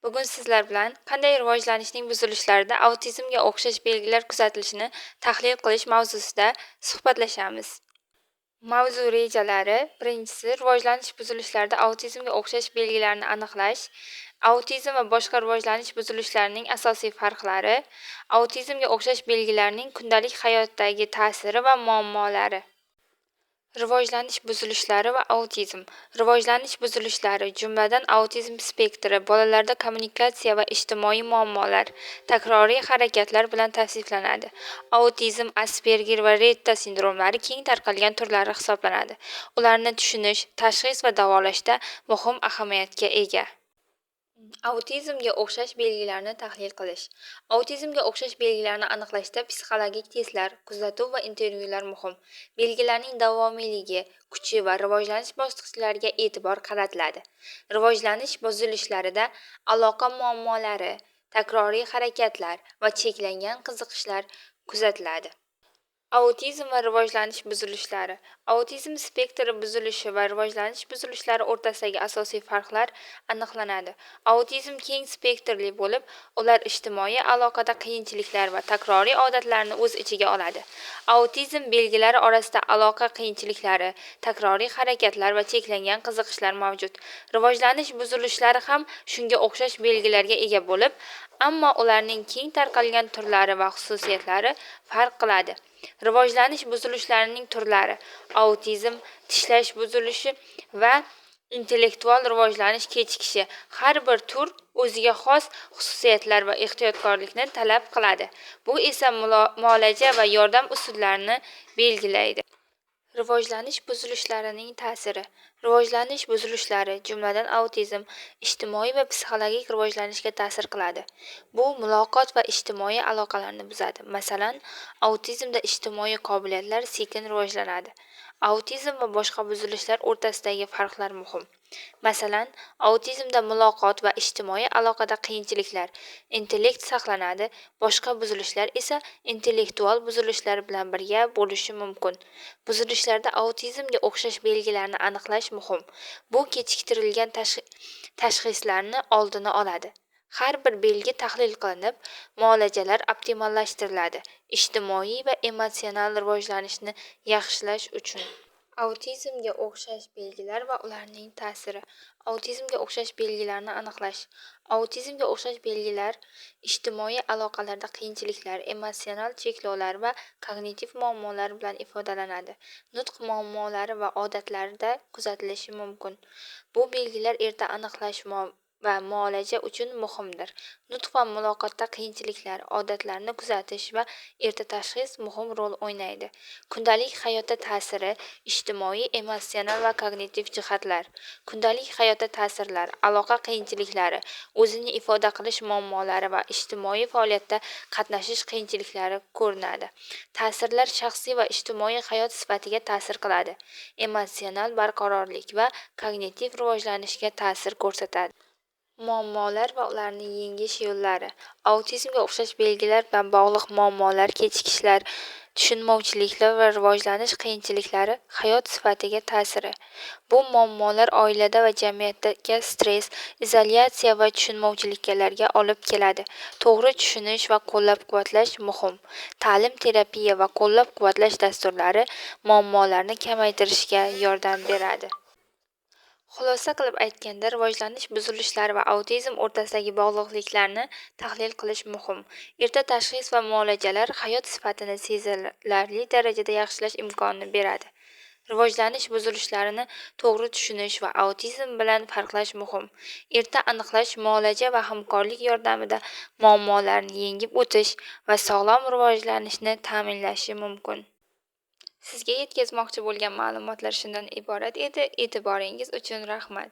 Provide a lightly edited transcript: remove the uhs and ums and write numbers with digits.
Bugun sizlar bilan qanday rivojlanishning buzilishlarida autizmga o'xshash belgilar kuzatilishini tahlil qilish mavzusida suhbatlashamiz. Mavzu rejalari: birinchisi, rivojlanish buzilishlarida autizmga o'xshash belgilarni aniqlash. Autizm va boshqa rivojlanish buzilishlarining asosiy farqlari. Autizmga o'xshash belgilarning kundalik hayotdagi ta'siri va muammolari. Rivojlanish buzilishlari va autizm. Rivojlanish buzilishlari, jumladan autizm spektri, bolalarda kommunikatsiya va ijtimoiy muammolar, takroriy harakatlar bilan tavsiflanadi. Autizm, Asperger va Retta sindromlari keng tarqalgan turlari hisoblanadi. Ularni tushunish, tashxis va davolashda muhim ahamiyatga ega. Autizmga o'xshash belgilarni tahlil qilish. Autizmga o'xshash belgilarni aniqlashda psixologik testlar, kuzatuv va intervyular muhim. Belgilarning davomiyligi, kuchi va rivojlanish bosqichlariga e'tibor qaratiladi. Rivojlanish buzilishlarida aloqa muammolari, takroriy harakatlar va cheklangan qiziqishlar kuzatiladi. Autizm va rivojlanish buzilishlari. Autizm spektri buzilishi va rivojlanish buzilishlari o'rtasidagi asosiy farqlar aniqlanadi. Autizm keng spektrli bo'lib, ular ijtimoiy aloqada qiyinchiliklar va takroriy odatlarni o'z ichiga oladi. Autizm belgilari orasida aloqa qiyinchiliklari, takroriy harakatlar va cheklangan qiziqishlar mavjud. Rivojlanish buzilishlari ham shunga o'xshash belgilarga ega bo'lib, ammo ularning keng tarqalgan turlari va xususiyatlari farq qiladi. Rivojlanish buzilishlarining turlari: autizm, tishlash buzilishi va intellektual rivojlanish kechikishi. Har bir tur o'ziga xos xususiyatlar va ehtiyotkorlikni talab qiladi. Bu esa muolaja va yordam usullarini belgilaydi. Rivojlanish buzilishlarining ta'siri. Rivojlanish buzilishlari, jumladan autizm, ijtimoiy va psixologik rivojlanishga ta'sir qiladi. Bu muloqot va ijtimoiy aloqalarni buzadi. Masalan, autizmda ijtimoiy qobiliyatlar sekin rivojlanadi. Autizm va boshqa buzilishlar o'rtasidagi farqlar muhim. Masalan, autizmda muloqot va ijtimoiy aloqada qiyinchiliklar, intellekt saqlanadi, boshqa buzilishlar esa intellektual buzilishlar bilan birga bo'lishi mumkin. Buzilishlarda autizmga o'xshash belgilarni aniqlash muhim. Bu kechiktirilgan tashxislarni oldini oladi. Har bir belgi tahlil qilinib, muolajalar optimallashtiriladi, ijtimoiy va emotsional rivojlanishni yaxshilash uchun. Autizmga o'xshash belgilar va ularning ta'siri. Autizmga o'xshash belgilarni aniqlash. Autizmga o'xshash belgilar ijtimoiy aloqalarda qiyinchiliklar, emotsional cheklovlar va kognitiv muammolar bilan ifodalanadi. Nutq muammolari va odatlarida kuzatilishi mumkin. Bu belgilar erta aniqlash va muolaja uchun muhimdir. Nutq va muloqotda qiyinchiliklar, odatlarni kuzatish va erta tashxis muhim rol o'ynaydi. Kundalik hayotda ta'siri: ijtimoiy, emotsional va kognitiv jihatlar. Kundalik hayotda ta'sirlar: aloqa qiyinchiliklari, o'zini ifoda qilish muammolari va ijtimoiy faoliyatda qatnashish qiyinchiliklari ko'rinadi. Ta'sirlar shaxsiy va ijtimoiy hayot sifatiga ta'sir qiladi. Emotsional barqarorlik va kognitiv rivojlanishga ta'sir ko'rsatadi. Muammolar va ularni yengish yo'llari. Autizmga o'xshash belgilar bilan bog'liq muammolar, kechikishlar, tushunmovchiliklar va rivojlanish qiyinchiliklari hayot sifatiga ta'siri. Bu muammolar oilada va jamiyatga stress, izolyatsiya va tushunmovchiliklarga olib keladi. To'g'ri tushunish va qo'llab-quvvatlash muhim. Ta'lim, terapiya va qo'llab-quvvatlash dasturlari muammolarni kamaytirishga yordam beradi. Xulosa qilib aytganda, rivojlanish buzilishlari va autizm o'rtasidagi bog'liqliklarni tahlil qilish muhim. Erta tashxis va muolajalar hayot sifatini sezilarli darajada yaxshilash imkonini beradi. Rivojlanish buzilishlarini to'g'ri tushunish va autizm bilan farqlash muhim. Erta aniqlash, muolaja va hamkorlik yordamida muammolarni yengib o'tish va sog'lom rivojlanishni ta'minlashi mumkin. Sizga yetkazmoqchi bo'lgan ma'lumotlar shundan iborat edi. E'tiboringiz uchun rahmat.